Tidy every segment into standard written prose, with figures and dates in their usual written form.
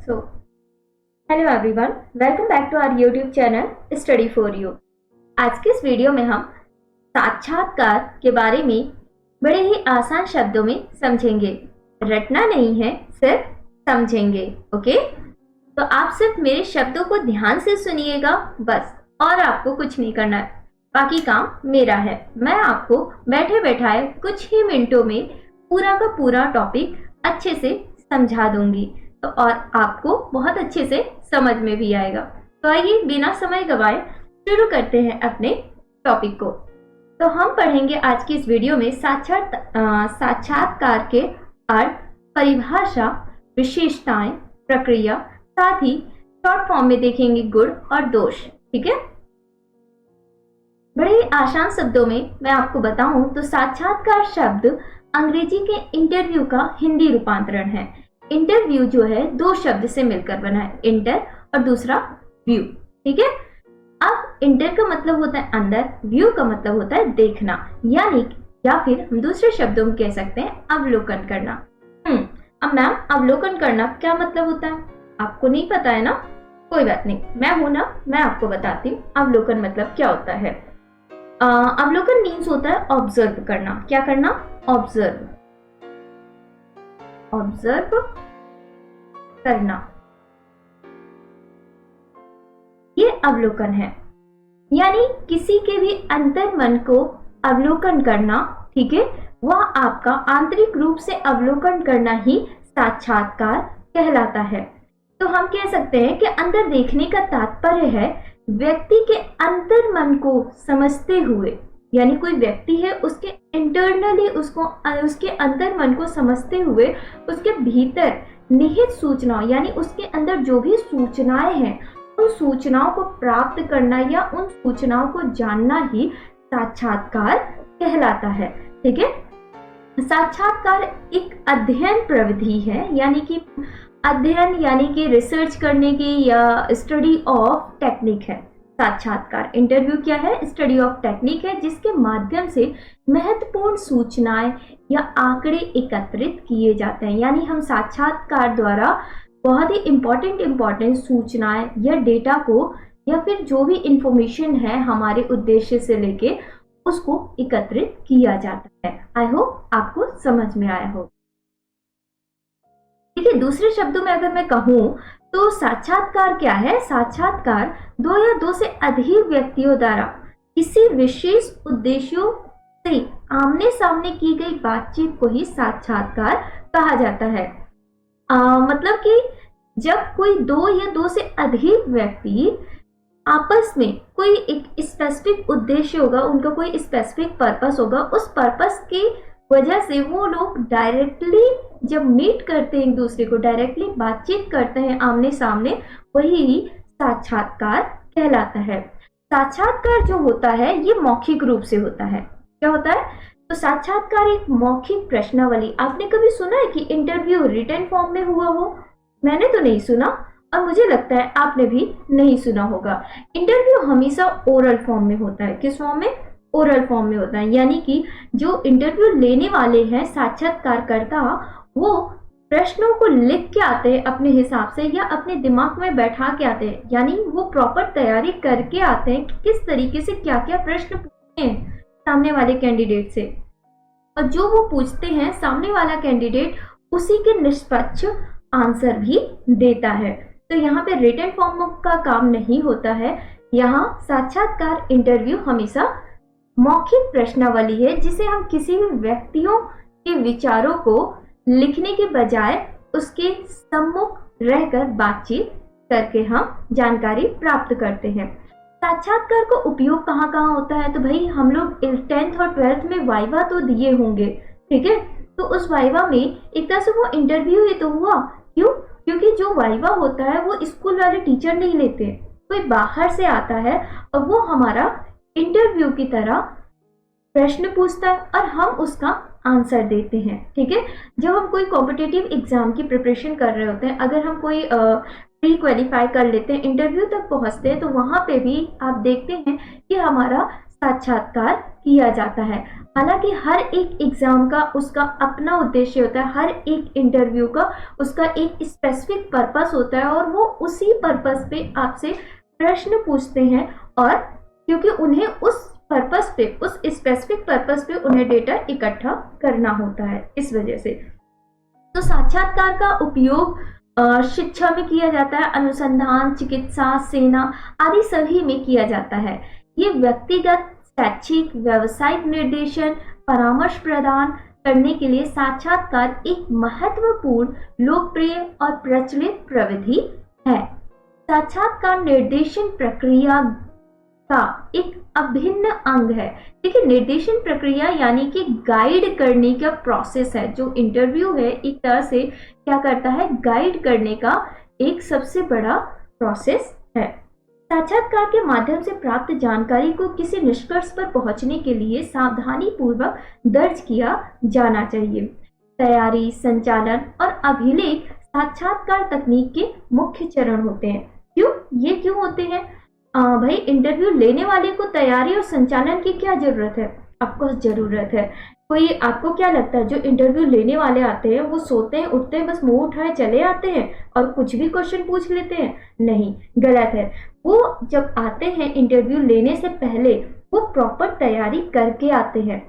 So, hello everyone, welcome back to our YouTube channel Study for You। आज के इस video में हम साक्षात्कार के बारे में बड़े ही आसान शब्दों में समझेंगे। रटना नहीं है, सिर्फ समझेंगे। ओके, तो आप सिर्फ मेरे शब्दों को ध्यान से सुनिएगा बस, और आपको कुछ नहीं करना है, बाकी काम मेरा है। मैं आपको बैठे बैठाए कुछ ही मिनटों में पूरा का पूरा टॉपिक अच्छे से समझा दूंगी, तो और आपको बहुत अच्छे से समझ में भी आएगा। तो आइए बिना समय गवाए शुरू करते हैं अपने टॉपिक को। तो हम पढ़ेंगे आज की इस वीडियो में साक्षात्कार के अर्थ, परिभाषा, विशेषताएं, प्रक्रिया, साथ ही शॉर्ट फॉर्म में देखेंगे गुण और दोष। ठीक है, बड़े ही आसान शब्दों में मैं आपको बताऊं तो साक्षात्कार शब्द अंग्रेजी के इंटरव्यू का हिंदी रूपांतरण है। इंटरव्यू जो है दो शब्द से मिलकर बना है, इंटर और दूसरा व्यू। ठीक है, अब इंटर का मतलब होता है अंदर, व्यू का मतलब होता है देखना, यानी या फिर हम दूसरे शब्दों में कह सकते हैं अवलोकन करना। अब मैम अवलोकन करना क्या मतलब होता है? आपको नहीं पता है ना, कोई बात नहीं, मैं हूं ना, मैं आपको बताती हूँ अवलोकन मतलब क्या होता है। अवलोकन मीन्स होता है ऑब्जर्व करना। क्या करना? ऑब्जर्व करना, ये अवलोकन है, यानी किसी के भी अंतर मन को अवलोकन करना। ठीक है, वह आपका आंतरिक रूप से अवलोकन करना ही साक्षात्कार कहलाता है। तो हम कह सकते हैं कि अंदर देखने का तात्पर्य है व्यक्ति के अंतर मन को समझते हुए, यानी कोई व्यक्ति है उसके इंटरनली उसके अंतर मन को समझते हुए उसके भीतर निहित सूचनाओं, यानी उसके अंदर जो भी सूचनाएं हैं उन सूचनाओं को प्राप्त करना या उन सूचनाओं को जानना ही साक्षात्कार कहलाता है। ठीक है, साक्षात्कार एक अध्ययन प्रविधि है, यानी कि अध्ययन यानी कि रिसर्च करने की या स्टडी ऑफ टेक्निक है। साक्षात्कार इंटरव्यू क्या है? स्टडी ऑफ टेक्निक है, जिसके माध्यम से महत्वपूर्ण सूचनाएं या आंकड़े एकत्रित किए जाते हैं। यानी हम साक्षात्कार द्वारा बहुत ही इम्पोर्टेंट सूचनाएं या डेटा को या फिर जो भी इंफॉर्मेशन है हमारे उद्देश्य से लेके उसको एकत्रित किया जाता है। आई होप आपको समझ में आया हो। देखिए, दूसरे शब्दों में अगर मैं कहूं तो साक्षात्कार क्या है? साक्षात्कार दो या दो से अधिक व्यक्तियों द्वारा किसी विशेष उद्देश्यों से आमने सामने की गई बातचीत को ही साक्षात्कार कहा जाता है। मतलब कि जब कोई दो या दो से अधिक व्यक्ति आपस में कोई एक स्पेसिफिक उद्देश्य होगा, उनका कोई स्पेसिफिक पर्पस होगा, उस पर्पस की वजह से वो लोग डायरेक्टली जब मीट करते हैं, एक दूसरे को डायरेक्टली बातचीत करते हैं आमने सामने, वही साक्षात्कार कहलाता है। साक्षात्कार जो होता है ये मौखिक रूप से होता है। क्या होता है? तो साक्षात्कार एक मौखिक प्रश्नावली। आपने कभी सुना है कि इंटरव्यू रिटन फॉर्म में हुआ हो? मैंने तो नहीं सुना, और मुझे लगता है आपने भी नहीं सुना होगा। इंटरव्यू हमेशा ओरल फॉर्म में होता है। किस फॉर्म में? ओरल फॉर्म में होता है, यानी कि जो इंटरव्यू लेने वाले हैं साक्षात्कारकर्ता, वो प्रश्नों को लिख के आते हैं अपने हिसाब से या अपने दिमाग में बैठा के आते हैं, यानी वो प्रॉपर तैयारी करके आते हैं कि किस तरीके से क्या क्या प्रश्न पूछते हैं सामने वाले कैंडिडेट से, और जो वो पूछते हैं सामने वाला कैंडिडेट उसी के निष्पक्ष आंसर भी देता है। तो यहाँ पे रिटन फॉर्म का काम नहीं होता है। यहाँ साक्षात्कार इंटरव्यू हमेशा मौखिक प्रश्नावली है, जिसे हम किसी भी व्यक्तियों के विचारों को लिखने के बजाय उसके सम्मुख रहकर बातचीत करके हम जानकारी प्राप्त करते हैं। साक्षात्कार का उपयोग कहाँ कहाँ होता है? तो भाई हम लोग 10th और 12th में वाइवा तो दिए होंगे, ठीक है, तो उस वाइवा में एक तरह से वो इंटरव्यू ही तो हुआ। क्यों? क्योंकि जो वाइवा होता है वो स्कूल वाले टीचर नहीं लेते, कोई बाहर से आता है और वो हमारा इंटरव्यू की तरह प्रश्न पूछता है और हम उसका आंसर देते हैं। ठीक है, जब हम कोई कॉम्पिटिटिव एग्जाम की प्रिपरेशन कर रहे होते हैं, अगर हम कोई प्री क्वालिफाई कर लेते हैं, इंटरव्यू तक पहुंचते हैं, तो वहां पे भी आप देखते हैं कि हमारा साक्षात्कार किया जाता है। हालांकि हर एक एग्जाम का उसका अपना उद्देश्य होता है, हर एक इंटरव्यू का उसका एक स्पेसिफिक पर्पस होता है और वो उसी पर्पस पे आपसे प्रश्न पूछते हैं, और क्योंकि उन्हें उस पर्पस पे, उस स्पेसिफिक पर्पस पे उन्हें डेटा इकट्ठा करना होता है, इस वजह से। तो साक्षात्कार का उपयोग शिक्षा में किया जाता है, अनुसंधान, चिकित्सा, सेना आदि सभी में किया जाता है। ये व्यक्तिगत, शैक्षिक, व्यावसायिक निर्देशन, परामर्श प्रदान करने के लिए साक्षात्कार एक महत्वपूर्ण, लोकप्रिय और प्रचलित प्रविधि है। साक्षात्कार निर्देशन प्रक्रिया का एक अभिन्न अंग है। देखिए, निर्देशन प्रक्रिया यानी कि गाइड करने का प्रोसेस है। जो इंटरव्यू है एक तरह से क्या करता है, गाइड करने का एक सबसे बड़ा प्रोसेस है। साक्षात्कार के माध्यम से प्राप्त जानकारी को किसी निष्कर्ष पर पहुंचने के लिए सावधानी पूर्वक दर्ज किया जाना चाहिए। तैयारी, संचालन और अभिलेख साक्षात्कार तकनीक के मुख्य चरण होते हैं। ये क्यों होते हैं? भाई, इंटरव्यू लेने वाले को तैयारी और संचालन की क्या जरूरत है? ऑफकोर्स जरूरत है। कोई आपको क्या लगता है जो इंटरव्यू लेने वाले आते हैं वो सोते हैं, उठते हैं, बस मुंह उठाए चले आते हैं और कुछ भी क्वेश्चन पूछ लेते हैं? नहीं, गलत है। वो जब आते हैं इंटरव्यू लेने से पहले वो प्रॉपर तैयारी करके आते हैं,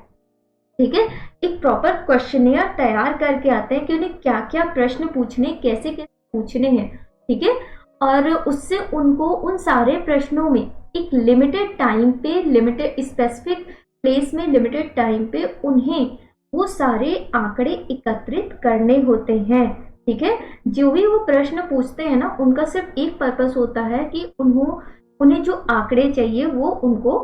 ठीक है। एक प्रॉपर क्वेश्चनियर तैयार करके आते हैं कि उन्हें क्या क्या प्रश्न पूछने, कैसे कैसे पूछने हैं, ठीक है। और उससे उनको उन सारे प्रश्नों में एक लिमिटेड टाइम पे, लिमिटेड स्पेसिफिक प्लेस में, लिमिटेड टाइम पे उन्हें वो सारे आंकड़े एकत्रित करने होते हैं, ठीक है। जो भी वो प्रश्न पूछते हैं ना, उनका सिर्फ एक पर्पस होता है कि उन्हें जो आंकड़े चाहिए वो उनको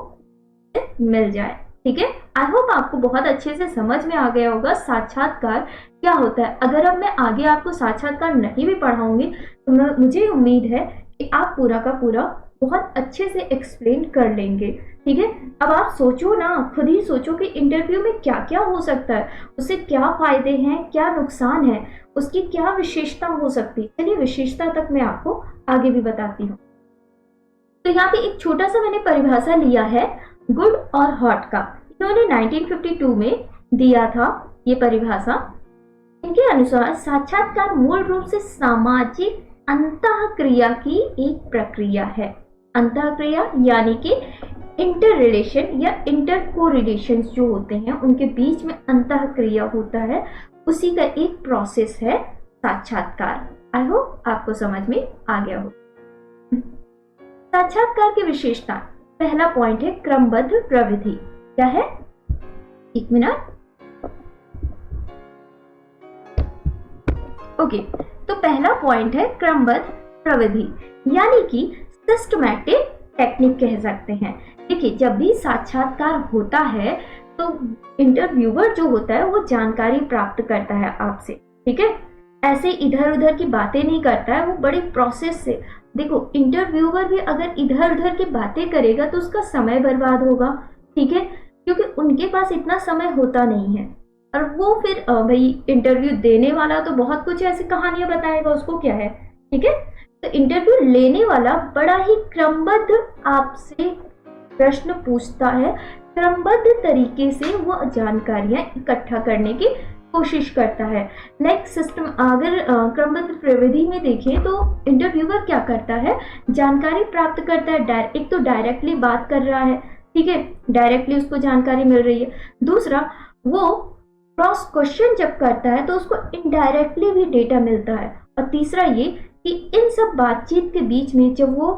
मिल जाए, ठीक है। आई होप आपको बहुत अच्छे से समझ में आ गया होगा साक्षात्कार क्या होता है। अगर अब मैं आगे आपको साक्षात्कार नहीं भी पढ़ाऊंगी तो मुझे उम्मीद है कि आप पूरा का पूरा बहुत अच्छे से एक्सप्लेन कर लेंगे, ठीक है। अब आप सोचो ना, खुद ही सोचो कि इंटरव्यू में क्या क्या हो सकता है, उससे क्या फायदे हैं, क्या नुकसान है, उसकी क्या विशेषता हो सकती है। चलिए, विशेषता तक मैं आपको आगे भी बताती हूँ। तो यहाँ पे एक छोटा सा मैंने परिभाषा लिया है गुड और हॉट का। इन्होंने 1952 में दिया था ये परिभाषा। इनके अनुसार साक्षात्कार मूल रूप से सामाजिक अंतःक्रिया की एक प्रक्रिया है। अंतःक्रिया यानी कि इंटर रिलेशन या इंटर कोरिलेशन जो होते हैं उनके बीच में अंतःक्रिया होता है, उसी का एक प्रोसेस है साक्षात्कार। आई होप आपको समझ में आ गया हो। साक्षात्कार की विशेषता, पहला पॉइंट है क्रमबद्ध प्रविधि। क्या है? एक मिनट। ओके, तो पहला पॉइंट है क्रमबद्ध प्रविधि, यानी कि सिस्टमैटिक टेक्निक कह सकते हैं। देखिए, जब भी साक्षात्कार होता है तो इंटरव्यूअर जो होता है वो जानकारी प्राप्त करता है आपसे, ठीक है। ऐसे इधर उधर की बातें नहीं करता है, वो बड़े प्रोसेस से। देखो, इंटरव्यूअर भी अगर इधर उधर की बातें करेगा तो उसका समय बर्बाद होगा, ठीक है, क्योंकि उनके पास इतना समय होता नहीं है। और वो फिर भाई इंटरव्यू देने वाला तो बहुत कुछ ऐसी कहानियां बताएगा, उसको क्या है, ठीक है। तो इंटरव्यू लेने वाला बड़ा ही क्रमबद्ध आपसे प्रश्न पूछता है, क्रमबद्ध तरीके से वो जानकारियां इकट्ठा करने की कोशिश करता है। लाइक सिस्टम, अगर क्रमबद्ध प्रविधि में देखें तो इंटरव्यूअर क्या करता है, जानकारी प्राप्त करता है। एक तो डायरेक्टली बात कर रहा है, ठीक है, डायरेक्टली उसको जानकारी मिल रही है। दूसरा, वो क्रॉस क्वेश्चन जब करता है तो उसको इनडायरेक्टली भी डेटा मिलता है। और तीसरा ये कि इन सब बातचीत के बीच में जब वो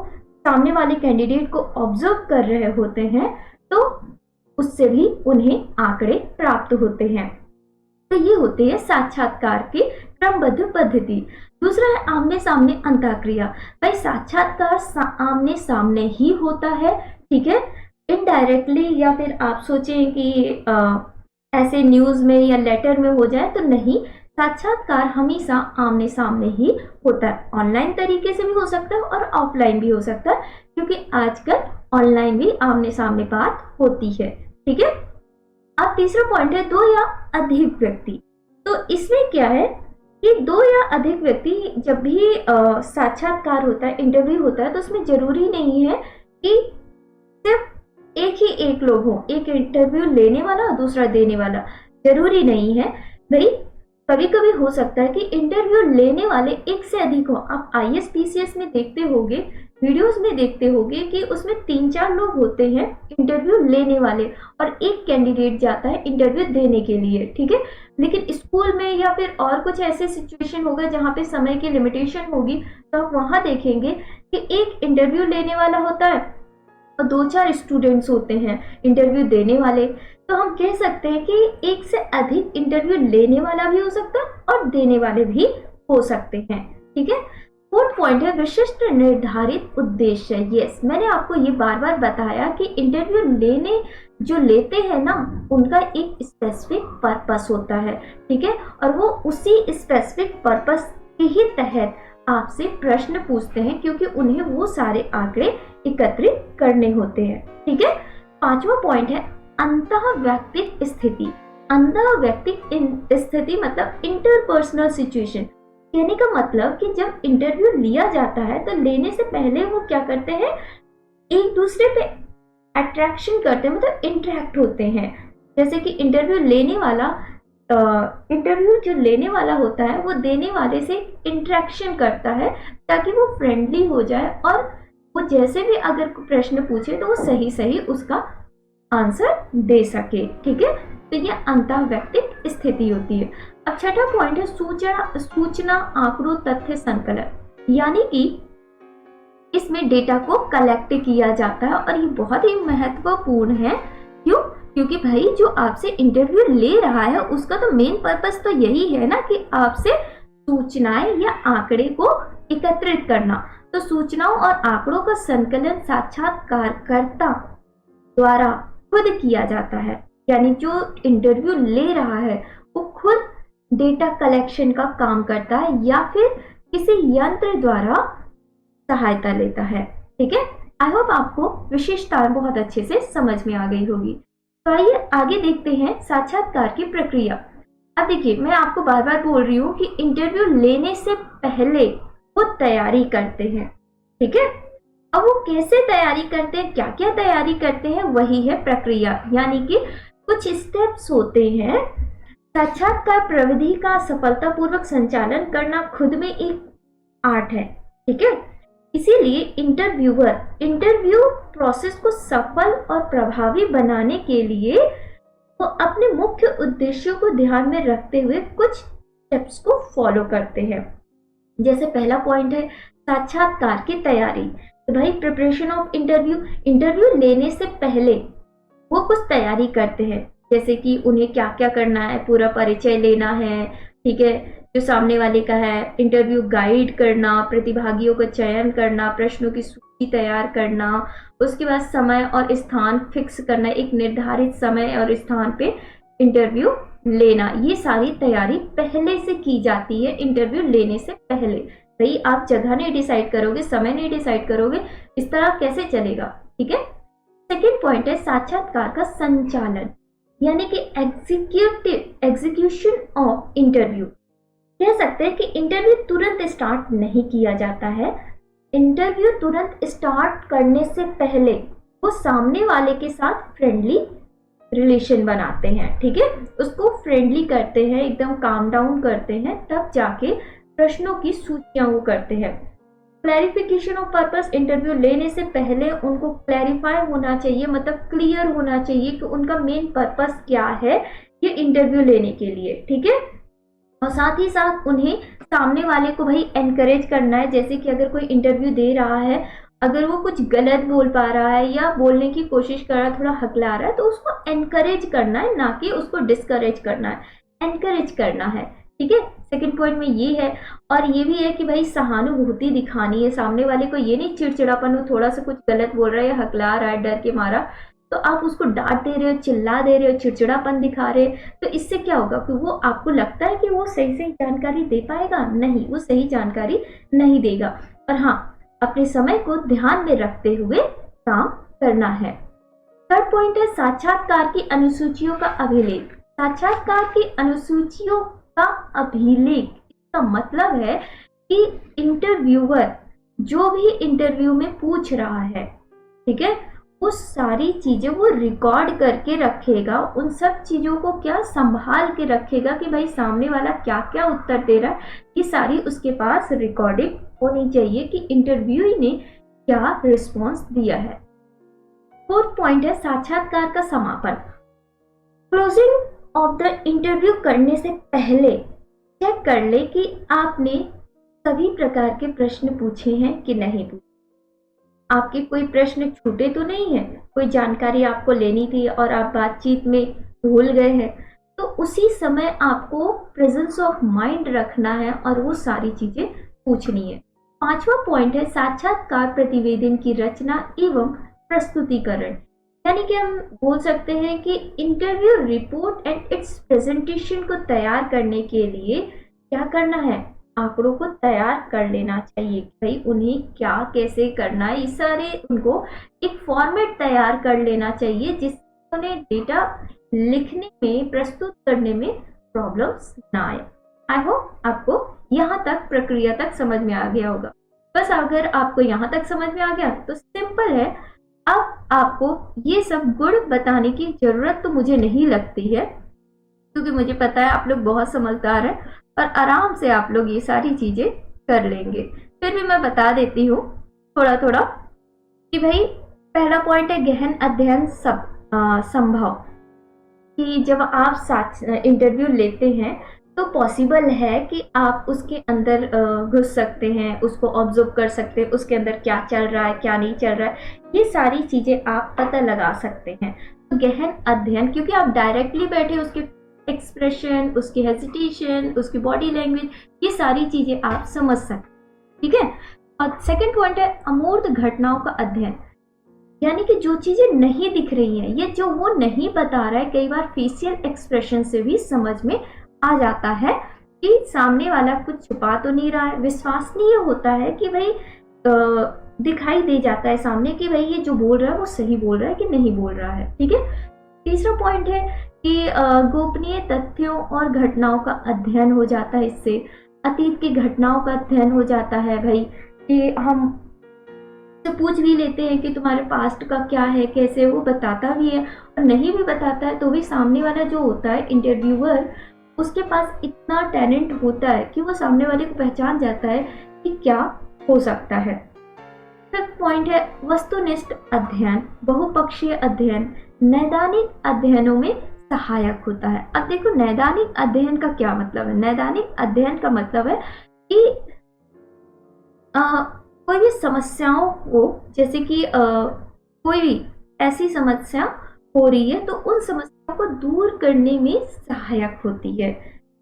सामने वाले कैंडिडेट को ऑब्जर्व कर रहे होते हैं तो उससे भी उन्हें आंकड़े प्राप्त होते हैं। तो ये होती है साक्षात्कार की क्रमबद्ध पद्धति। दूसरा है आमने सामने अंतःक्रिया। भाई, साक्षात्कार आमने सामने ही होता है, ठीक है। इनडायरेक्टली या फिर आप सोचें कि ऐसे न्यूज में या लेटर में हो जाए तो नहीं, साक्षात्कार हमेशा आमने सामने ही होता है। ऑनलाइन तरीके से भी हो सकता है और ऑफलाइन भी हो सकता है, क्योंकि आजकल ऑनलाइन भी आमने सामने बात होती है, ठीक है। अब तीसरा पॉइंट है दो या अधिक व्यक्ति। तो इसमें क्या है कि दो या अधिक व्यक्ति जब भी साक्षात्कार होता है, इंटरव्यू होता है, तो उसमें जरूरी नहीं है कि सिर्फ एक ही एक लोग हो, एक इंटरव्यू लेने वाला और दूसरा देने वाला, जरूरी नहीं है भाई। कभी कभी हो सकता है कि इंटरव्यू लेने वाले एक से अधिक हो। आप आईएएस पीसीएस में देखते होंगे, वीडियोस में देखते होंगे कि उसमें 3-4 लोग होते हैं इंटरव्यू लेने वाले, और एक कैंडिडेट जाता है इंटरव्यू देने के लिए, ठीक है। लेकिन स्कूल में या फिर और कुछ ऐसे सिचुएशन होगा जहाँ पे समय की लिमिटेशन होगी, तो आप वहां देखेंगे कि एक इंटरव्यू लेने वाला होता है और 2-4 स्टूडेंट्स होते हैं इंटरव्यू देने वाले। तो हम कह सकते हैं कि एक से अधिक इंटरव्यू लेने वाला भी हो सकता है और देने वाले भी हो सकते हैं, ठीक है। फोर्थ पॉइंट है विशिष्ट निर्धारित उद्देश्य। यस, मैंने आपको ये बार बार बताया कि इंटरव्यू जो लेते हैं ना, उनका एक स्पेसिफिक पर्पस होता है, ठीक है, और वो उसी स्पेसिफिक पर्पस के ही तहत आपसे प्रश्न पूछते हैं, क्योंकि उन्हें वो सारे आंकड़े एकत्रित करने होते हैं, ठीक है। पांचवा पॉइंट है अंतः व्यक्तिक स्थिति। अंतः व्यक्तिक स्थिति मतलब इंटरपर्सनल सिचुएशन। कहने का मतलब कि जब इंटरव्यू लिया जाता है तो लेने से पहले वो क्या करते हैं, एक दूसरे पे अट्रैक्शन करते हैं, मतलब इंटरेक्ट होते हैं। जैसे कि इंटरव्यू जो लेने वाला होता है वो देने वाले से इंटरेक्शन करता है, ताकि वो फ्रेंडली हो जाए और वो जैसे भी अगर प्रश्न पूछे तो वो सही सही उसका आंसर दे सके, ठीक है। तो ये अंतःव्यक्तिक स्थिति होती है। अब छठा पॉइंट है सूचना आंकड़ों तथ्य संकलन, यानी कि इसमें डेटा को कलेक्ट किया जाता है, और ये बहुत ही महत्वपूर्ण है। क्यों? क्योंकि भाई जो आपसे इंटरव्यू ले रहा है उसका तो मेन पर्पस तो यही है ना कि आपसे सूचनाएं या आंकड़े को एकत्रित करना। तो सूचनाओं और आंकड़ों का संकलन साक्षात्कारकर्ता द्वारा खुद किया जाता है, यानी जो इंटरव्यू ले रहा है वो खुद डेटा कलेक्शन का काम करता है या फिर किसी यंत्र द्वारा सहायता लेता है, ठीक है। आई होप आपको विशेषताएं बहुत अच्छे से समझ में आ गई होगी। तो आइए आगे देखते हैं साक्षात्कार की प्रक्रिया। अब देखिए, मैं आपको बार बार बोल रही हूँ कि इंटरव्यू लेने से पहले वो तैयारी करते हैं, ठीक है। अब वो कैसे तैयारी करते हैं, क्या क्या तैयारी करते हैं, वही है प्रक्रिया, यानी कि कुछ स्टेप्स होते हैं। साक्षात्कार प्रविधि का सफलतापूर्वक संचालन करना खुद में एक आर्ट है, ठीक है। इसीलिए इंटरव्यू प्रोसेस को सफल और प्रभावी बनाने के लिए वो अपने मुख्य उद्देश्यों को ध्यान में रखते हुए कुछ स्टेप्स को फॉलो करते हैं। जैसे पहला पॉइंट है साक्षात्कार की तैयारी। तो भाई प्रिपरेशन ऑफ इंटरव्यू लेने से पहले वो कुछ तैयारी करते हैं, जैसे कि उन्हें क्या क्या करना है, पूरा परिचय लेना है, ठीक है, जो सामने वाले का है, इंटरव्यू गाइड करना, प्रतिभागियों का चयन करना, प्रश्नों की सूची तैयार करना, उसके बाद समय और स्थान फिक्स करना, एक निर्धारित समय और स्थान पे इंटरव्यू लेना। ये सारी तैयारी पहले से की जाती है इंटरव्यू लेने से पहले। भाई आप जगह नहीं डिसाइड करोगे, समय नहीं डिसाइड करोगे, इस तरह कैसे चलेगा, ठीक है। सेकेंड पॉइंट है साक्षात्कार का संचालन, यानी कि एग्जीक्यूशन ऑफ इंटरव्यू। कह सकते हैं कि इंटरव्यू तुरंत स्टार्ट नहीं किया जाता है। इंटरव्यू तुरंत स्टार्ट करने से पहले वो सामने वाले के साथ फ्रेंडली रिलेशन बनाते हैं, ठीक है, उसको फ्रेंडली करते हैं, एकदम काम डाउन करते हैं, तब जाके प्रश्नों की सूचियां वो करते हैं। क्लैरिफिकेशन ऑफ पर्पस, इंटरव्यू लेने से पहले उनको क्लैरिफाई होना चाहिए, मतलब क्लियर होना चाहिए कि उनका मेन पर्पस क्या है ये इंटरव्यू लेने के लिए, ठीक है। और साथ ही साथ उन्हें सामने वाले को भाई एनकरेज करना है। जैसे कि अगर कोई इंटरव्यू दे रहा है, अगर वो कुछ गलत बोल पा रहा है या बोलने की कोशिश कर रहा है, थोड़ा हकला रहा है, तो उसको एनकरेज करना है, ना कि उसको डिस्करेज करना है, एनकरेज करना है, ठीक है। सेकंड पॉइंट में ये है। और ये भी है कि भाई सहानुभूति दिखानी है सामने वाले को, ये नहीं चिड़चिड़ापन हो, थोड़ा सा कुछ गलत बोल रहा है या हकला रहा है डर के मारा, तो आप उसको डांट दे रहे हो, चिल्ला दे रहे हो, चिड़चिड़ापन दिखा रहे हो, तो इससे क्या होगा कि वो आपको लगता है कि वो सही सही जानकारी दे पाएगा, नहीं, वो सही जानकारी नहीं देगा। और हाँ, अपने समय को ध्यान में रखते हुए काम करना है। थर्ड पॉइंट है साक्षात्कार की अनुसूचियों का अभिलेख। साक्षात्कार की अनुसूचियों का अभिलेख, इसका मतलब है कि इंटरव्यूअर जो भी इंटरव्यू में पूछ रहा है, ठीक है, वो सारी चीजें वो रिकॉर्ड करके रखेगा, उन सब चीजों को क्या संभाल के रखेगा कि भाई सामने वाला क्या क्या उत्तर दे रहा है, ये सारी उसके पास रिकॉर्डिंग होनी चाहिए कि इंटरव्यूई ने क्या रिस्पॉन्स दिया है। फोर्थ पॉइंट है साक्षात्कार का समापन। क्लोजिंग ऑफ द इंटरव्यू करने से पहले चेक कर ले कि आपने सभी प्रकार के प्रश्न पूछे हैं कि नहीं पूछे, आपके कोई प्रश्न छूटे तो नहीं है, कोई जानकारी आपको लेनी थी और आप बातचीत में भूल गए हैं, तो उसी समय आपको प्रेजेंस ऑफ माइंड रखना है और वो सारी चीजें पूछनी है। पांचवा पॉइंट है साक्षात्कार प्रतिवेदन की रचना एवं प्रस्तुतिकरण। यानी कि हम बोल सकते हैं कि interview report and it's presentation को तैयार करने के लिए क्या करना है, आंकड़ों को तैयार कर लेना चाहिए, भाई उन्हें क्या कैसे करना है, इस सारे उनको एक फॉर्मेट तैयार कर लेना चाहिए जिससे उन्हें डेटा लिखने में प्रस्तुत करने में प्रॉब्लम्स ना आए। आई होप आपको यहाँ तक प्रक्रिया तक समझ में आ गया होगा। बस अगर आपको यहाँ तक समझ में आ गया तो सिंपल है, अब आपको ये सब गुण बताने की जरूरत तो मुझे नहीं लगती है, क्योंकि मुझे पता है आप लोग बहुत समझदार हैं और आराम से आप लोग ये सारी चीजें कर लेंगे। फिर भी मैं बता देती हूँ थोड़ा थोड़ा कि भाई पहला पॉइंट है गहन अध्ययन संभव, कि जब आप इंटरव्यू लेते हैं तो पॉसिबल है कि आप उसके अंदर घुस सकते हैं, उसको ऑब्जर्व कर सकते हैं, उसके अंदर क्या चल रहा है क्या नहीं चल रहा है, ये सारी चीजें आप पता लगा सकते हैं। तो गहन अध्ययन, क्योंकि आप डायरेक्टली बैठे उसके एक्सप्रेशन, उसकी हेजिटेशन, उसकी बॉडी लैंग्वेज, ये सारी चीजें आप समझ सकते, ठीक है। और सेकंड पॉइंट है अमूर्त घटनाओं का अध्ययन, यानी कि जो चीजें नहीं दिख रही हैं, ये जो वो नहीं बता रहा है, कई बार फेशियल एक्सप्रेशन से भी समझ में आ जाता है कि सामने वाला कुछ छुपा तो नहीं रहा है। विश्वसनीय होता है कि भाई दिखाई दे जाता है सामने कि भाई ये जो बोल रहा है वो सही बोल रहा है कि नहीं बोल रहा है, ठीक है। तीसरा पॉइंट है कि गोपनीय तथ्यों और घटनाओं का अध्ययन हो जाता है, इससे अतीत की घटनाओं का अध्ययन हो जाता है भाई, कि हम तो पूछ भी लेते हैं कि तुम्हारे पास्ट का क्या है कैसे, वो बताता भी है और नहीं भी बताता है तो भी सामने वाला जो होता है इंटरव्यूअर, उसके पास इतना टैलेंट होता है कि वो सामने वाले को पहचान जाता है कि क्या हो सकता है। फिफ्थ पॉइंट है वस्तुनिष्ठ अध्ययन, बहुपक्षीय अध्ययन नैदानिक अध्ययनों में सहायक होता है। अब देखो नैदानिक अध्ययन का क्या मतलब है। नैदानिक अध्ययन का मतलब है कि कोई भी समस्याओं को, जैसे कि कोई भी ऐसी समस्या हो रही है तो उन समस्याओं को दूर करने में सहायक होती है,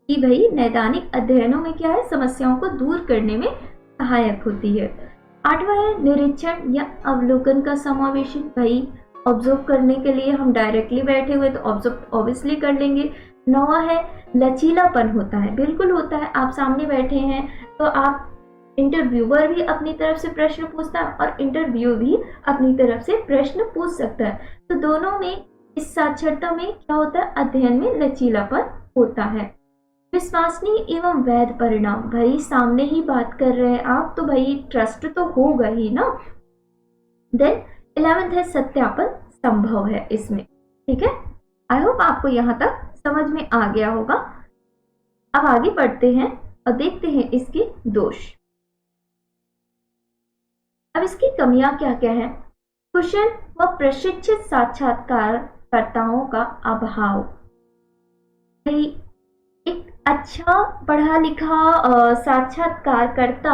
कि भाई नैदानिक अध्ययनों में क्या है, समस्याओं को दूर करने में सहायक होती है। आठवां है निरीक्षण या अवलोकन का समावेशन, भाई ऑब्जर्व करने के लिए हम डायरेक्टली बैठे हुए तो ऑब्जर्व ऑब्वियसली कर लेंगे। नौवां है लचीलापन होता है, बिल्कुल होता है, आप सामने बैठे हैं तो आप इंटरव्यूअर भी अपनी तरफ से प्रश्न पूछता है और इंटरव्यू भी अपनी तरफ से प्रश्न पूछ सकता है, तो दोनों में इस साक्षरता में क्या होता है, अध्ययन में लचीलापन होता है। विश्वसनीय एवं वैध परिणाम, भाई सामने ही बात कर रहे हैं आप तो भाई ट्रस्ट तो होगा ही ना। देन 11th है सत्यापन संभव है इसमें, ठीक है। आई होप आपको यहाँ तक समझ में आ गया होगा। अब आगे बढ़ते हैं और देखते हैं इसके दोष। अब इसकी कमियां क्या क्या है। कुशल व प्रशिक्षित साक्षात्कारकर्ताओं का अभाव, भाई एक अच्छा पढ़ा लिखा साक्षात्कारकर्ता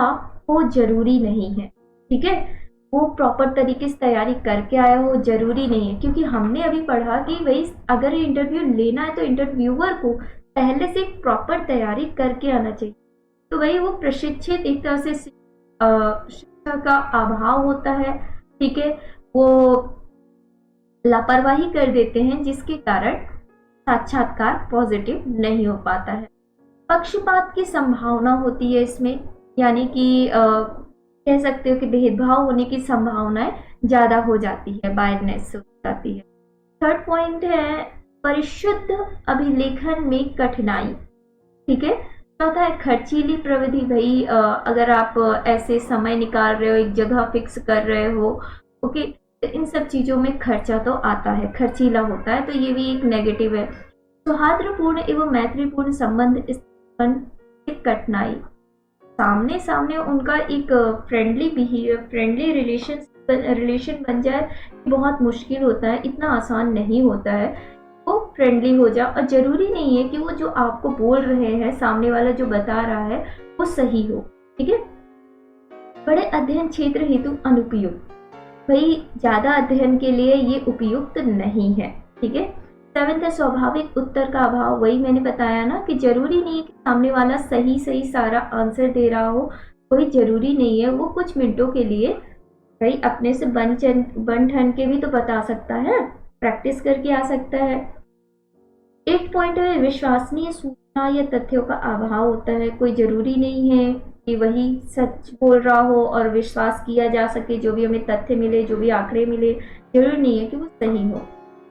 हो जरूरी नहीं है, ठीक है, वो प्रॉपर तरीके से तैयारी करके आया हो जरूरी नहीं है, क्योंकि हमने अभी पढ़ा कि भाई अगर इंटरव्यू लेना है तो इंटरव्यूअर को पहले से प्रॉपर तैयारी करके आना चाहिए। तो भाई वो प्रशिक्षित एक तरह से शिक्षा का अभाव होता है, ठीक है, वो लापरवाही कर देते हैं जिसके कारण साक्षात्कार पॉजिटिव नहीं हो पाता है। पक्षपात की संभावना होती है इसमें, यानी कि कह सकते हो कि भेदभाव होने की संभावनाएं ज्यादा हो जाती है, बायसनेस हो जाती है। थर्ड पॉइंट है परिशुद्ध अभिलेखन में कठिनाई, ठीक है। चौथा है खर्चीली प्रविधि, भाई अगर आप ऐसे समय निकाल रहे हो, एक जगह फिक्स कर रहे हो, ओके, तो इन सब चीज़ों में खर्चा तो आता है, खर्चीला होता है, तो ये भी एक नेगेटिव है। सौहार्दपूर्ण एवं मैत्रीपूर्ण संबंध स्थापन कठिनाई, सामने सामने उनका एक फ्रेंडली बिहेवियर, फ्रेंडली रिलेशन बन जाए बहुत मुश्किल होता है, इतना आसान नहीं होता है। वो फ्रेंडली हो जाए, और जरूरी नहीं है कि वो जो आपको बोल रहे हैं, सामने वाला जो बता रहा है वो सही हो, ठीक है। बड़े अध्ययन क्षेत्र हेतु अनुपयुक्त, भाई ज्यादा अध्ययन के लिए ये उपयुक्त नहीं है, ठीक है। 7th है स्वाभाविक उत्तर का अभाव, वही मैंने बताया ना कि जरूरी नहीं है कि सामने वाला सही सही सारा आंसर दे रहा हो, कोई जरूरी नहीं है, वो कुछ मिनटों के लिए भाई अपने से बन ठन के भी तो बता सकता है, प्रैक्टिस करके आ सकता है। 8 पॉइंट है विश्वसनीय सूचना या तथ्यों का अभाव होता है, कोई जरूरी नहीं है कि वही सच बोल रहा हो और विश्वास किया जा सके, जो भी हमें तथ्य मिले, जो भी आंकड़े मिले, जरूरी नहीं है कि वो सही हो।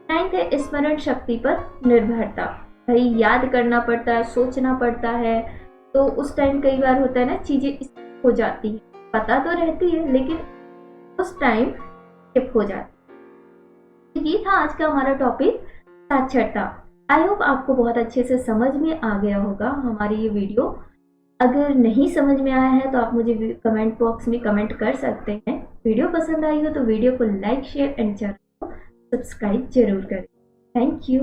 9th है स्मरण शक्ति पर निर्भरता, भाई याद करना पड़ता है, सोचना पड़ता है, तो उस टाइम कई बार होता है ना चीजें हो जाती है, पता तो रहती है लेकिन उस टाइम स्किप हो जाती है। ये था आज का हमारा टॉपिक साक्षरता। आई होप आपको बहुत अच्छे से समझ में आ गया होगा हमारी ये वीडियो। अगर नहीं समझ में आया है तो आप मुझे कमेंट बॉक्स में कमेंट कर सकते हैं। वीडियो पसंद आई हो तो वीडियो को लाइक शेयर एंड चैनल को सब्सक्राइब जरूर करें। Thank you.